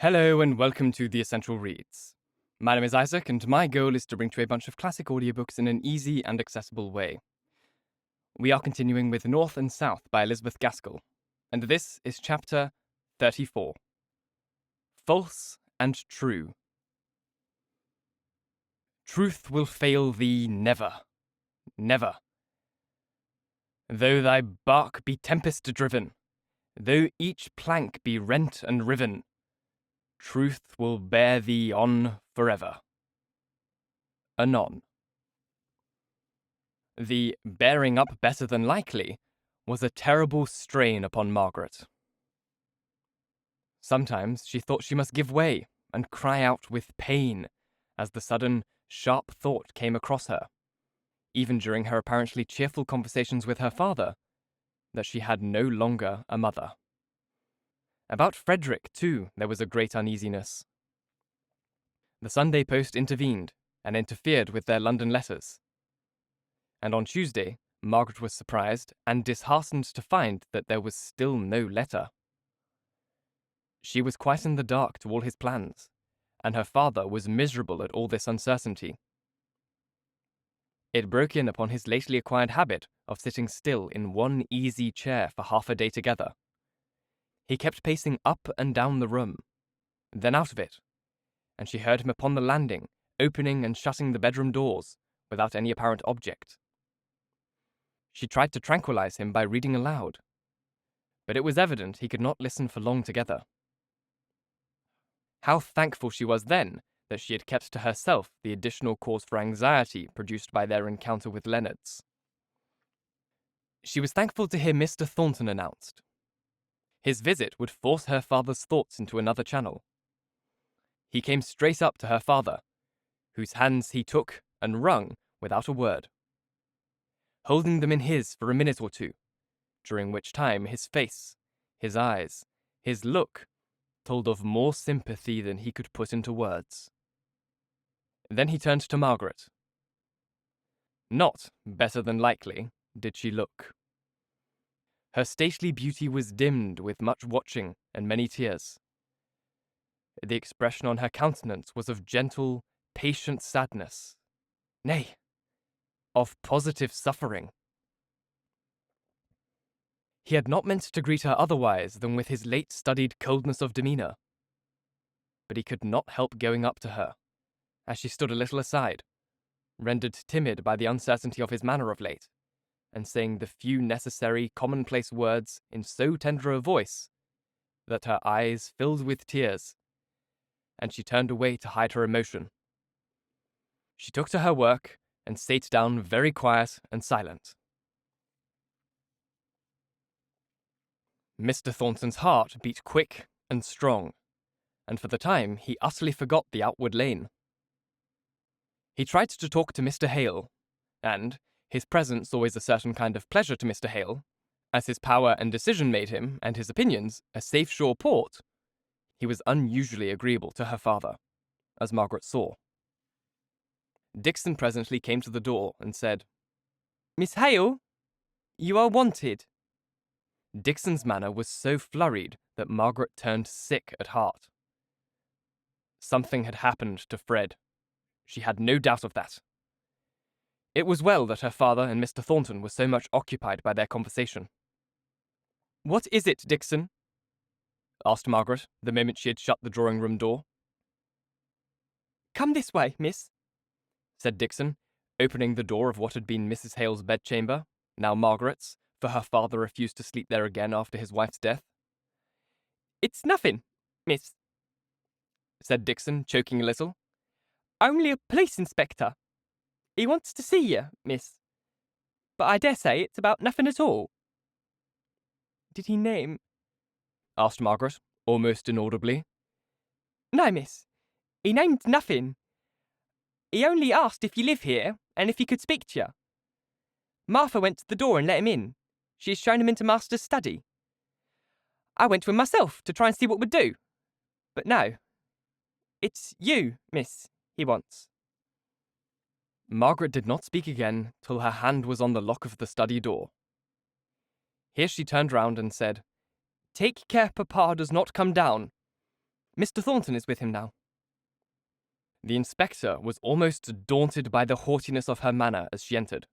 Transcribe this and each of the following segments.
Hello and welcome to The Essential Reads. My name is Isaac and my goal is to bring to you a bunch of classic audiobooks in an easy and accessible way. We are continuing with North and South by Elizabeth Gaskell, and this is chapter 34. False and True. Truth will fail thee never, never. Though thy bark be tempest-driven, though each plank be rent and riven, truth will bear thee on forever. Anon. The bearing up better than likely was a terrible strain upon Margaret. Sometimes she thought she must give way and cry out with pain as the sudden, sharp thought came across her, even during her apparently cheerful conversations with her father, that she had no longer a mother. About Frederick, too, there was a great uneasiness. The Sunday post intervened and interfered with their London letters. And on Tuesday, Margaret was surprised and disheartened to find that there was still no letter. She was quite in the dark to all his plans, and her father was miserable at all this uncertainty. It broke in upon his lately acquired habit of sitting still in one easy chair for half a day together. He kept pacing up and down the room, then out of it, and she heard him upon the landing, opening and shutting the bedroom doors, without any apparent object. She tried to tranquilize him by reading aloud, but it was evident he could not listen for long together. How thankful she was then that she had kept to herself the additional cause for anxiety produced by their encounter with Leonards. She was thankful to hear Mr. Thornton announced. His visit would force her father's thoughts into another channel. He came straight up to her father, whose hands he took and wrung without a word, holding them in his for a minute or two, during which time his face, his eyes, his look told of more sympathy than he could put into words. Then he turned to Margaret. Not better than likely did she look. Her stately beauty was dimmed with much watching and many tears. The expression on her countenance was of gentle, patient sadness, nay, of positive suffering. He had not meant to greet her otherwise than with his late-studied coldness of demeanour, but he could not help going up to her, as she stood a little aside, rendered timid by the uncertainty of his manner of late, and saying the few necessary commonplace words in so tender a voice that her eyes filled with tears, and she turned away to hide her emotion. She took to her work and sat down very quiet and silent. Mr. Thornton's heart beat quick and strong, and for the time he utterly forgot the outward lane. He tried to talk to Mr. Hale, and, his presence always a certain kind of pleasure to Mr. Hale, as his power and decision made him, and his opinions, a safe shore port, he was unusually agreeable to her father, as Margaret saw. Dixon presently came to the door and said, "Miss Hale, you are wanted." Dixon's manner was so flurried that Margaret turned sick at heart. Something had happened to Fred. She had no doubt of that. It was well that her father and Mr. Thornton were so much occupied by their conversation. "What is it, Dixon?" asked Margaret, the moment she had shut the drawing-room door. "Come this way, miss," said Dixon, opening the door of what had been Mrs. Hale's bedchamber, now Margaret's, for her father refused to sleep there again after his wife's death. "It's nothing, miss," said Dixon, choking a little. "Only a police inspector. He wants to see you, miss. But I dare say it's about nothing at all." "Did he name?" asked Margaret, almost inaudibly. "No, miss. He named nothing. He only asked if you live here, and if he could speak to you. Martha went to the door and let him in. She has shown him into Master's study. I went to him myself to try and see what would do. But no. It's you, miss, he wants." Margaret did not speak again till her hand was on the lock of the study door. Here she turned round and said, "Take care Papa does not come down. Mr. Thornton is with him now." The inspector was almost daunted by the haughtiness of her manner as she entered.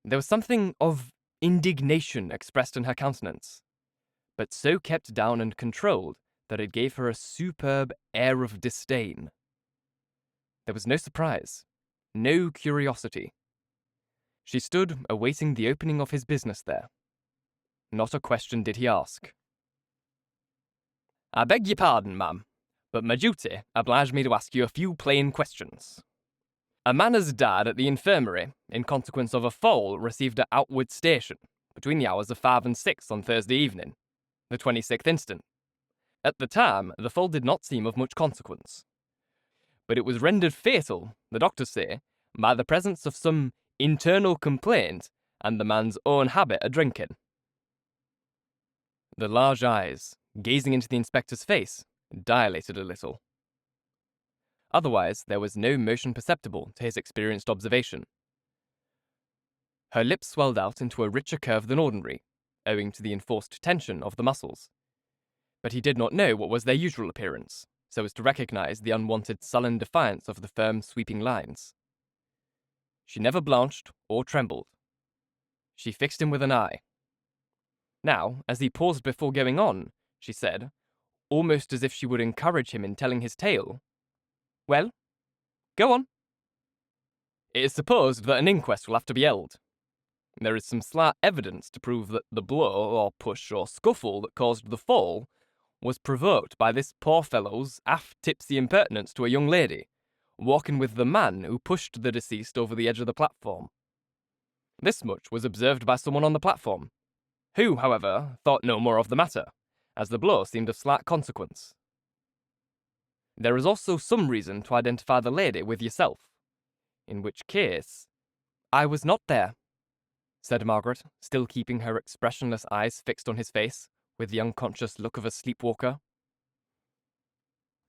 There was something of indignation expressed in her countenance, but so kept down and controlled that it gave her a superb air of disdain. There was no surprise, no curiosity. She stood awaiting the opening of his business there. Not a question did he ask. "I beg your pardon, ma'am, but my duty obliged me to ask you a few plain questions. A man has died at the infirmary in consequence of a fall received at Outwood Station between the hours of 5 and 6 on Thursday evening, the 26th instant. At the time, the fall did not seem of much consequence, but it was rendered fatal, the doctors say, by the presence of some internal complaint and the man's own habit of drinking." The large eyes, gazing into the inspector's face, dilated a little. Otherwise, there was no motion perceptible to his experienced observation. Her lips swelled out into a richer curve than ordinary, owing to the enforced tension of the muscles. But he did not know what was their usual appearance, so as to recognize the unwanted sullen defiance of the firm, sweeping lines. She never blanched or trembled. She fixed him with an eye. Now, as he paused before going on, she said, almost as if she would encourage him in telling his tale, "Well, go on." "It is supposed that an inquest will have to be held. There is some slight evidence to prove that the blow, or push, or scuffle that caused the fall was provoked by this poor fellow's half-tipsy impertinence to a young lady, walking with the man who pushed the deceased over the edge of the platform. This much was observed by someone on the platform, who, however, thought no more of the matter, as the blow seemed of slight consequence. There is also some reason to identify the lady with yourself, in which case—" "I was not there," said Margaret, still keeping her expressionless eyes fixed on his face, with the unconscious look of a sleepwalker.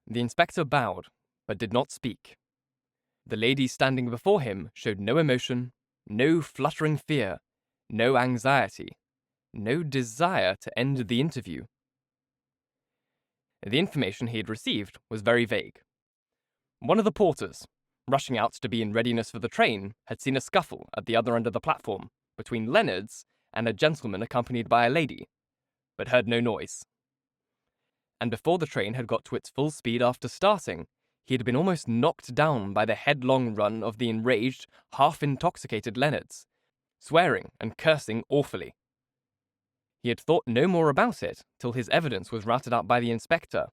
The inspector bowed, but did not speak. The lady standing before him showed no emotion, no fluttering fear, no anxiety, no desire to end the interview. The information he had received was very vague. One of the porters, rushing out to be in readiness for the train, had seen a scuffle at the other end of the platform between Leonard's and a gentleman accompanied by a lady, but heard no noise. And before the train had got to its full speed after starting, he had been almost knocked down by the headlong run of the enraged, half-intoxicated Leonards, swearing and cursing awfully. He had thought no more about it till his evidence was routed out by the inspector,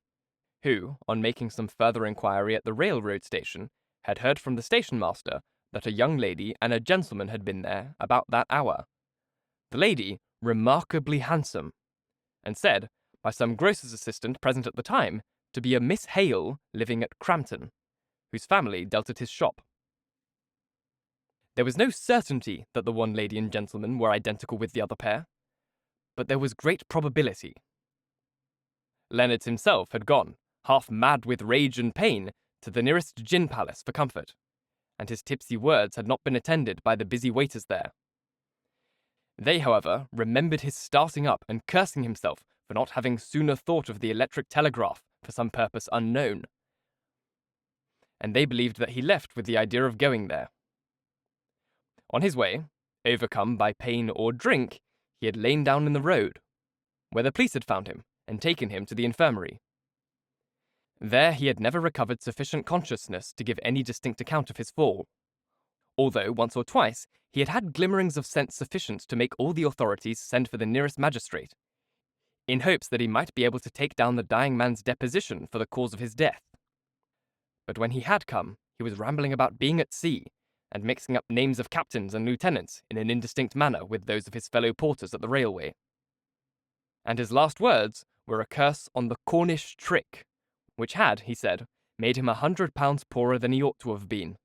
who, on making some further inquiry at the railroad station, had heard from the station master that a young lady and a gentleman had been there about that hour. The lady, remarkably handsome, and said, by some grocer's assistant present at the time, to be a Miss Hale living at Crampton, whose family dealt at his shop. There was no certainty that the one lady and gentleman were identical with the other pair, but there was great probability. Leonard himself had gone, half mad with rage and pain, to the nearest gin palace for comfort, and his tipsy words had not been attended by the busy waiters there. They, however, remembered his starting up and cursing himself for not having sooner thought of the electric telegraph for some purpose unknown, and they believed that he left with the idea of going there. On his way, overcome by pain or drink, he had lain down in the road, where the police had found him and taken him to the infirmary. There he had never recovered sufficient consciousness to give any distinct account of his fall, although once or twice he had had glimmerings of sense sufficient to make all the authorities send for the nearest magistrate, in hopes that he might be able to take down the dying man's deposition for the cause of his death. But when he had come, he was rambling about being at sea, and mixing up names of captains and lieutenants in an indistinct manner with those of his fellow porters at the railway. And his last words were a curse on the Cornish trick, which had, he said, made him £100 poorer than he ought to have been.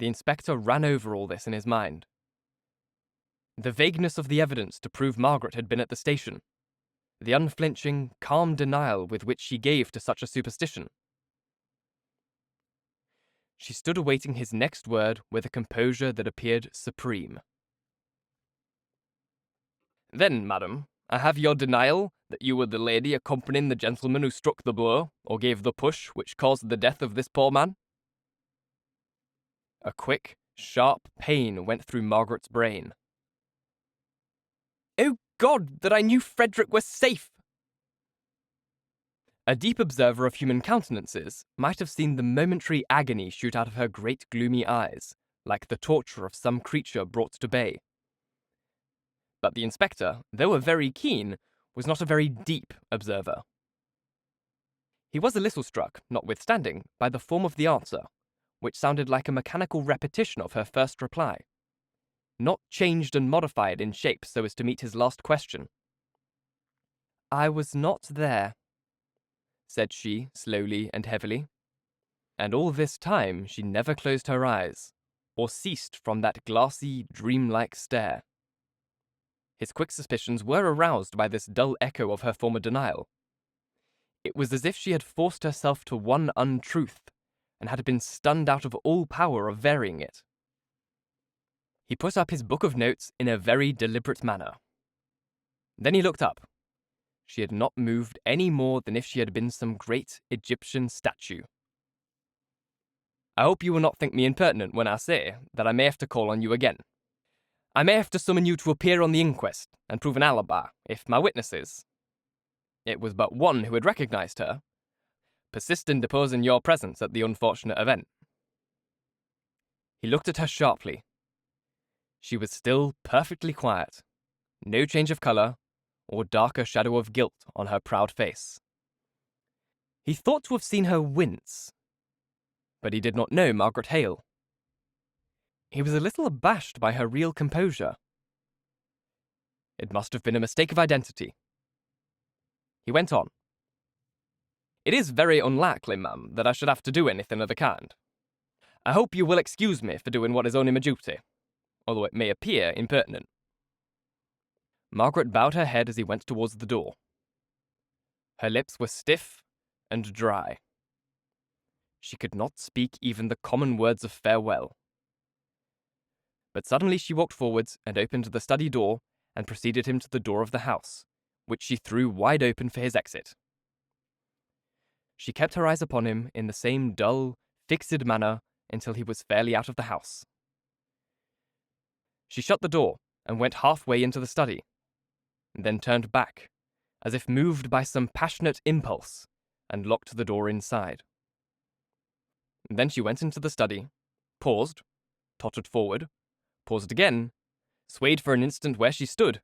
The inspector ran over all this in his mind. The vagueness of the evidence to prove Margaret had been at the station, the unflinching, calm denial with which she gave to such a superstition. She stood awaiting his next word with a composure that appeared supreme. "Then, madam, I have your denial that you were the lady accompanying the gentleman who struck the blow, or gave the push which caused the death of this poor man. A quick, sharp pain went through Margaret's brain. Oh God, that I knew Frederick was safe! A deep observer of human countenances might have seen the momentary agony shoot out of her great gloomy eyes, like the torture of some creature brought to bay. But the inspector, though a very keen, was not a very deep observer. He was a little struck, notwithstanding, by the form of the answer, which sounded like a mechanical repetition of her first reply, not changed and modified in shape so as to meet his last question. "I was not there," said she, slowly and heavily. And all this time she never closed her eyes, or ceased from that glassy, dreamlike stare. His quick suspicions were aroused by this dull echo of her former denial. It was as if she had forced herself to one untruth, and had been stunned out of all power of varying it. He put up his book of notes in a very deliberate manner. Then he looked up. She had not moved any more than if she had been some great Egyptian statue. "I hope you will not think me impertinent when I say that I may have to call on you again. I may have to summon you to appear on the inquest and prove an alibi if my witnesses," it was but one who had recognized her, "persist in deposing your presence at the unfortunate event." He looked at her sharply. She was still perfectly quiet, no change of colour, or darker shadow of guilt on her proud face. He thought to have seen her wince, but he did not know Margaret Hale. He was a little abashed by her real composure. It must have been a mistake of identity. He went on. "It is very unlikely, ma'am, that I should have to do anything of the kind. I hope you will excuse me for doing what is only my duty, although it may appear impertinent." Margaret bowed her head as he went towards the door. Her lips were stiff and dry. She could not speak even the common words of farewell. But suddenly she walked forwards and opened the study door and preceded him to the door of the house, which she threw wide open for his exit. She kept her eyes upon him in the same dull, fixed manner until he was fairly out of the house. She shut the door and went halfway into the study, and then turned back, as if moved by some passionate impulse, and locked the door inside. Then she went into the study, paused, tottered forward, paused again, swayed for an instant where she stood,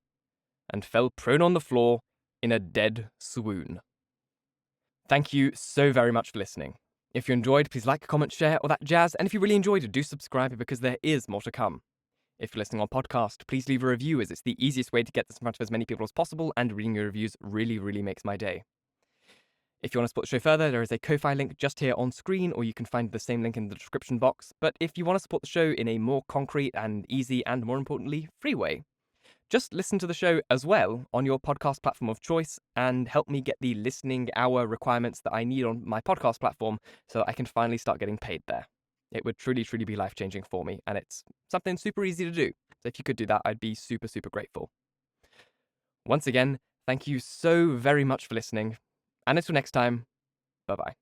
and fell prone on the floor in a dead swoon. Thank you so very much for listening. If you enjoyed, please like, comment, share, all that jazz, and if you really enjoyed it, do subscribe because there is more to come. If you're listening on podcast, please leave a review as it's the easiest way to get this in front of as many people as possible, and reading your reviews really, really makes my day. If you want to support the show further, there is a Ko-Fi link just here on screen, or you can find the same link in the description box. But if you want to support the show in a more concrete and easy and, more importantly, free way, just listen to the show as well on your podcast platform of choice and help me get the listening hour requirements that I need on my podcast platform so I can finally start getting paid there. It would truly, truly be life-changing for me, and it's something super easy to do. So if you could do that, I'd be super, super grateful. Once again, thank you so very much for listening. And until next time, bye-bye.